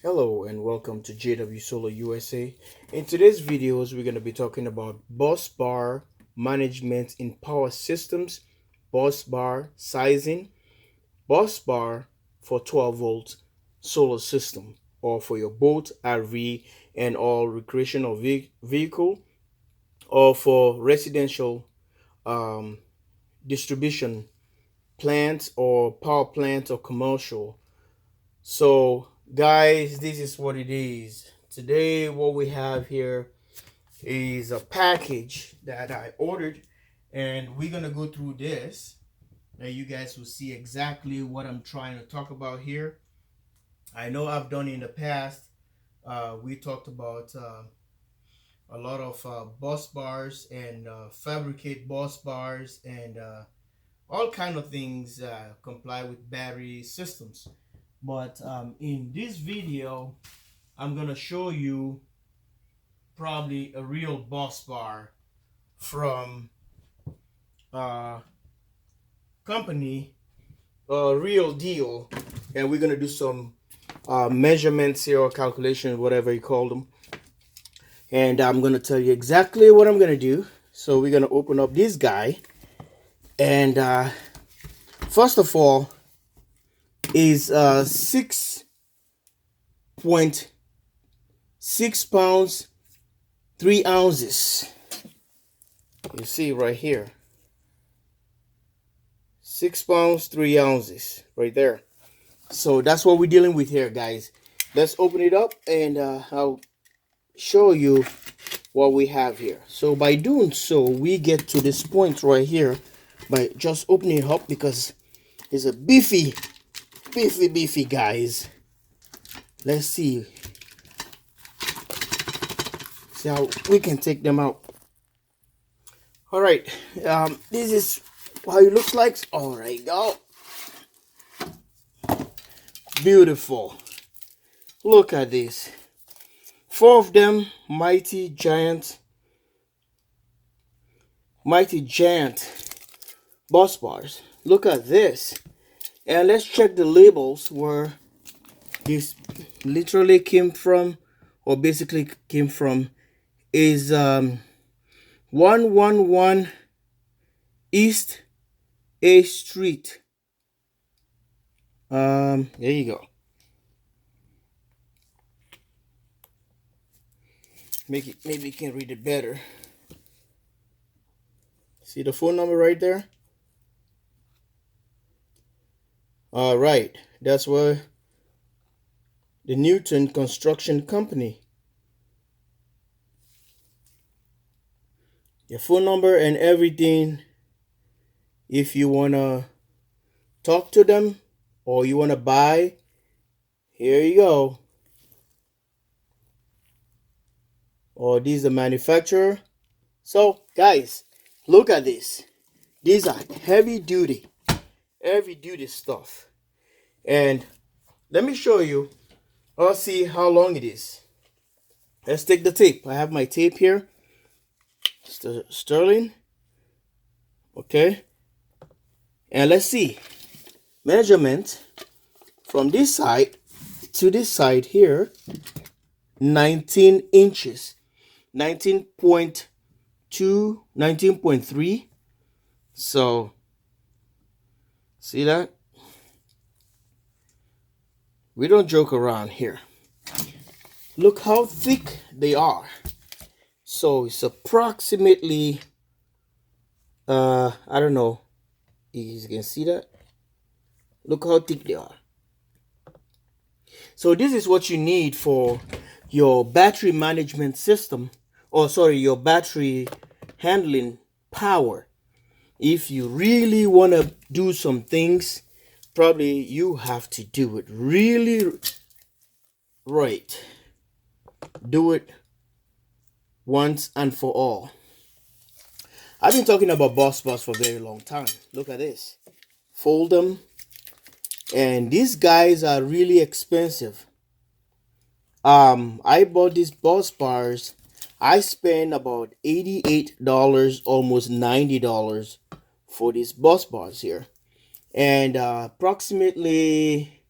Hello and welcome to jwsolarusa. In today's videos, we're going to be talking about bus bar management in power systems, bus bar sizing, bus bar for 12-volt solar system, or for your boat, RV, and all recreational vehicle, or for residential um, distribution plants or power plants or commercial. So, guys, this is what it is. Today, what we have here is a package that I ordered, and we're gonna go through this, and you guys will see exactly what I'm trying to talk about here. I know I've done in the past. We talked about a lot of bus bars and fabricate bus bars and all kind of things comply with battery systems. But in this video, I'm gonna show you probably a real bus bar from uh company, a real deal, and we're gonna do some measurements here or calculations, whatever you call them, and I'm gonna tell you exactly what I'm gonna do. So we're gonna open up this guy, and first of all is 6.6 pounds 3 ounces. You see right here, 6 pounds 3 ounces right there. So that's what we're dealing with here, guys. Let's open it up, and I'll show you what we have here. So by doing so, we get to this point right here by just opening it up, because it's a beefy guys. Let's see how we can take them out. All right, this is how it looks like. All right, go. Beautiful. Look at this. 4 of them, mighty giant bus bars. Look at this. And let's check the labels where this literally came from, or basically came from, is 111 East A Street. There you go. Maybe you can read it better. See the phone number right there? All right, that's where the Newton Construction Company. Your phone number and everything. If you wanna talk to them or you wanna buy, here you go. Or this is the manufacturer. So guys, look at this. These are heavy duty stuff. And let me show you. Let's see how long it is. Let's take the tape. I have my tape here. Sterling. Okay. And let's see. Measurement from this side to this side here. 19 inches. 19.2, 19.3. So, see that? We don't joke around here. Look how thick they are. So it's approximately, I don't know, you can see that. Look how thick they are. So this is what you need for your battery management system, or sorry, your battery handling power. If you really want to do some things, probably you have to do it really right. Do it once and for all. I've been talking about bus bars for a very long time. Look at this. Fold them. And these guys are really expensive. I bought these bus bars. I spent about $88, almost $90 for these bus bars here. And approximately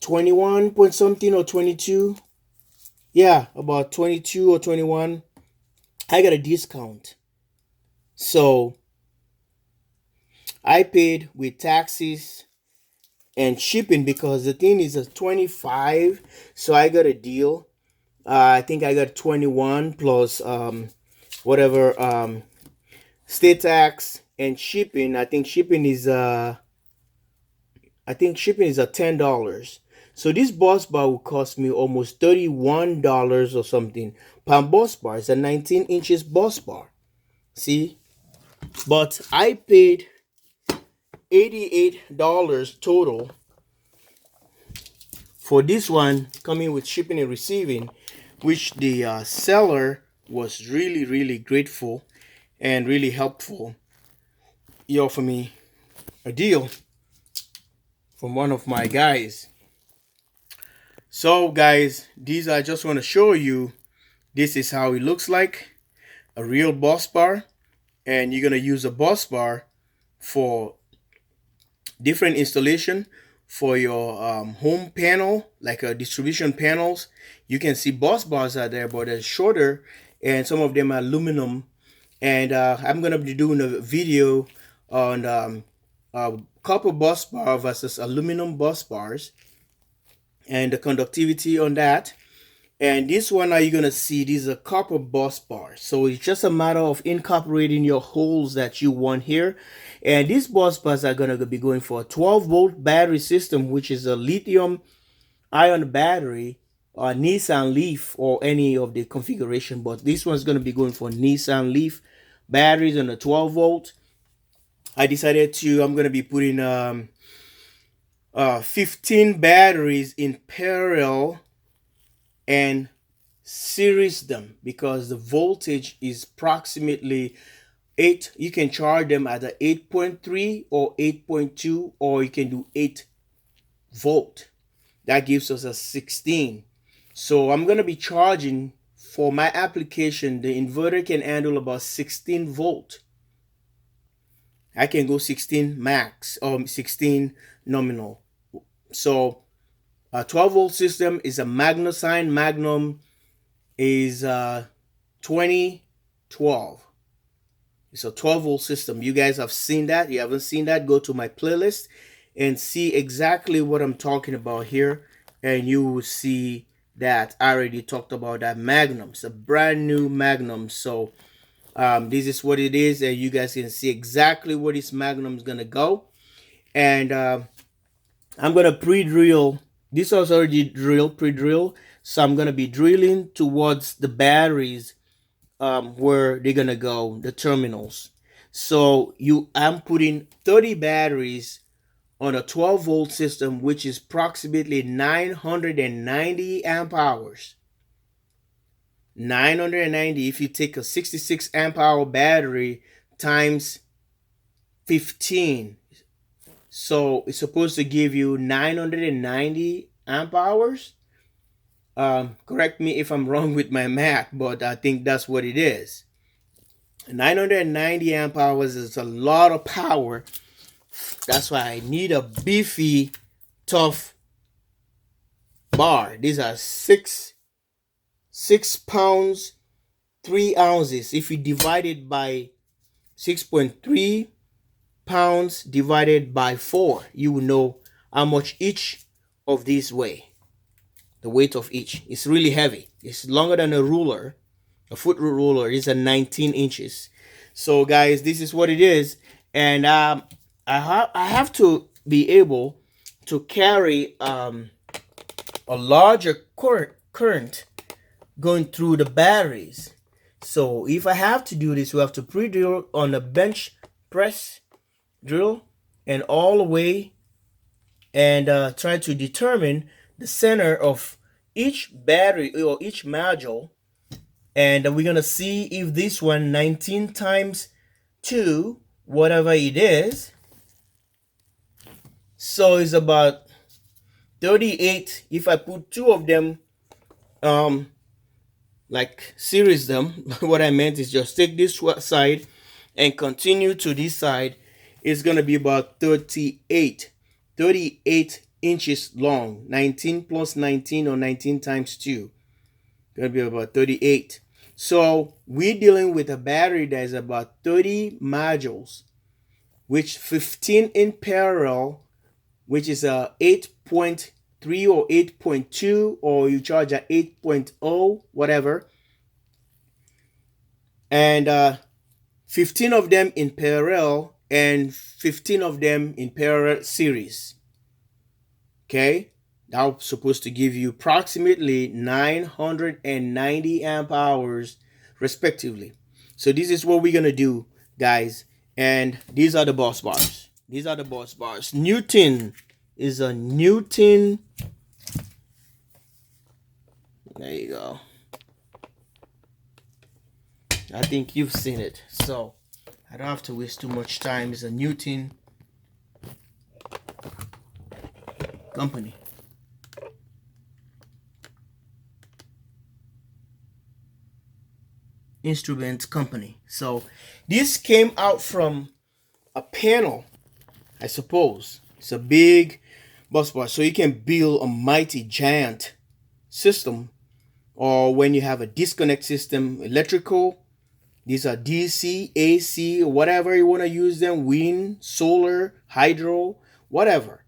21 point something or 22. Yeah, about 22 or 21. I got a discount. So I paid with taxes and shipping because the thing is a 25. So I got a deal. I think I got 21 plus whatever state tax and shipping. I think shipping is $10. So this bus bar will cost me almost $31 or something per bus bar. It's a 19 inches bus bar. See? But I paid $88 total for this one, coming with shipping and receiving, which the seller was really grateful and really helpful. He offered me a deal from one of my guys. So guys, these I just want to show you, this is how it looks like, a real bus bar. And you're going to use a bus bar for different installation for your home panel, like distribution panels. You can see bus bars out there, but they're shorter and some of them are aluminum. And I'm going to be doing a video on copper bus bar versus aluminum bus bars and the conductivity on that. And this one, now you're going to see, this is a copper bus bar. So it's just a matter of incorporating your holes that you want here. And these bus bars are going to be going for a 12-volt battery system, which is a lithium ion battery, or Nissan Leaf, or any of the configuration. But this one's going to be going for Nissan Leaf batteries on a 12-volt. I decided I'm going to be putting 15 batteries in parallel and series them, because the voltage is approximately 8. You can charge them at a 8.3 or 8.2, or you can do 8 volt. That gives us a 16. So I'm going to be charging, for my application, the inverter can handle about 16 volt. I can go 16 max or 16 nominal. So a 12-volt system is a Magnusign. Magnum is 2012. It's a 12-volt system. You guys have seen that. You haven't seen that, go to my playlist and see exactly what I'm talking about here. And you will see that I already talked about that Magnum. It's a brand new Magnum. So this is what it is. And you guys can see exactly where this Magnum is going to go. And I'm going to pre-drill. This was already pre-drill. So I'm going to be drilling towards the batteries where they're going to go, the terminals. So I'm putting 30 batteries on a 12-volt system, which is approximately 990 amp hours. 990, if you take a 66 amp hour battery times 15. So it's supposed to give you 990 amp hours. Correct me if I'm wrong with my math, but I think that's what it is. 990 amp hours is a lot of power. That's why I need a beefy, tough bar. These are 6 pounds, 3 ounces. If you divide it by 6.3 pounds divided by 4, you will know how much each of these weigh. The weight of each. It's really heavy. It's longer than a ruler. A foot ruler is a 19 inches. So guys, this is what it is. And I have to be able to carry a larger current going through the batteries. So if I have to do this, we have to pre-drill on a bench press drill and all the way, and try to determine the center of each battery or each module. And we're gonna see if this one 19 times 2, whatever it is, so it's about 38. If I put 2 of them, like series them, what I meant is just take this side and continue to this side, it's gonna be about 38 inches long. 19 plus 19, or 19 times 2. Gonna be about 38. So we're dealing with a battery that is about 30 modules, which 15 in parallel, which is a 8.3 or 8.2, or you charge at 8.0, whatever. And 15 of them in parallel and 15 of them in parallel series. Okay, that's supposed to give you approximately 990 amp hours respectively. So this is what we're gonna do, guys, and these are the bus bars. These are the bus bars. Newton is a Newton. There you go. I think you've seen it, so I don't have to waste too much time. It's a Newton company. Instrument company. So this came out from a panel, I suppose. It's a big bus bar, so you can build a mighty giant system. Or when you have a disconnect system, electrical, these are DC, AC, whatever you want to use them, wind, solar, hydro, whatever.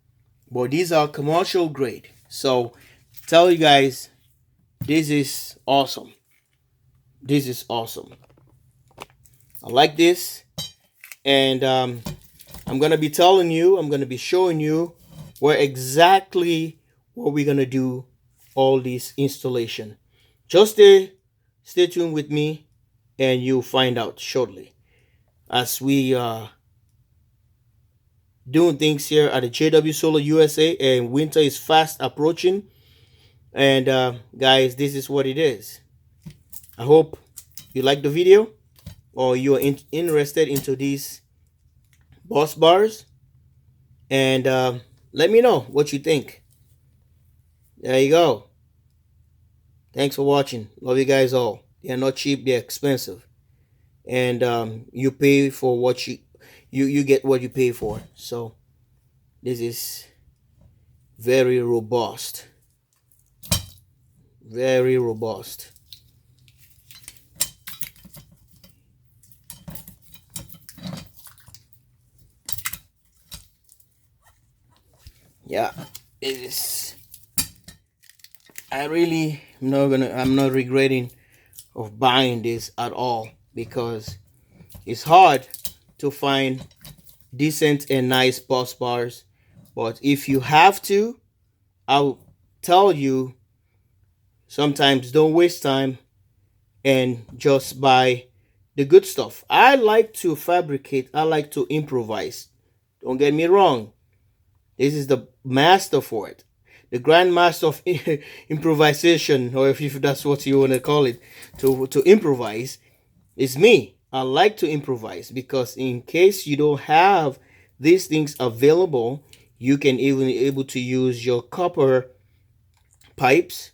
But these are commercial grade. So tell you guys, this is awesome. This is awesome. I like this. And I'm going to be telling you, I'm going to be showing you where exactly what we're going to do all this installation. Just stay tuned with me and you'll find out shortly as we doing things here at the JW Solar USA, and winter is fast approaching. And guys, this is what it is. I hope you like the video, or you're interested into these bus bars, and let me know what you think. There you go. Thanks for watching. Love you guys all. They're not cheap, they're expensive, and you pay for what you get what you pay for. So this is very robust, very robust. Yeah, it is. I'm not regretting of buying this at all, because it's hard to find decent and nice bus bars. But if you have to, I'll tell you, sometimes don't waste time and just buy the good stuff. I like to fabricate, I like to improvise. Don't get me wrong. This is the master for it. The grandmaster of improvisation, or if that's what you want to call it, to improvise, is me. I like to improvise, because in case you don't have these things available, you can even able to use your copper pipes.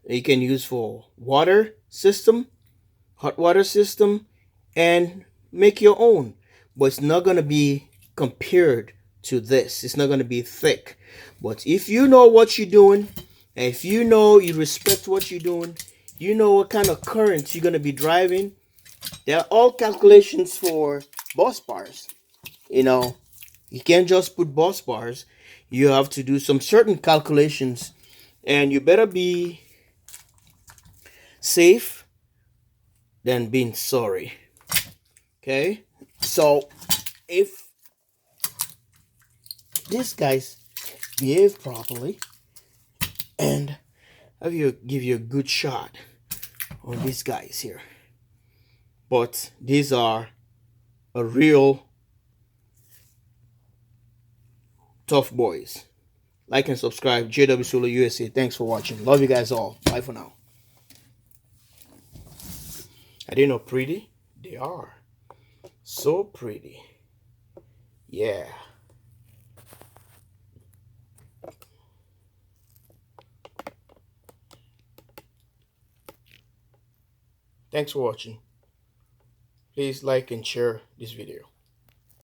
You can use for water system, hot water system, and make your own. But it's not going to be compared to this. It's not going to be thick. But if you know what you're doing, and if you know you respect what you're doing, you know what kind of current you're going to be driving, there are all calculations for bus bars. You can't just put bus bars. You have to do some certain calculations, and you better be safe than being sorry. Okay, so if these guys behave properly, and give you a good shot on these guys here, but these are a real tough boys. Like and subscribe. JW Solar USA. Thanks for watching. Love you guys all. Bye for now. Are they not pretty? They are. So pretty. Yeah. Thanks for watching. Please like and share this video.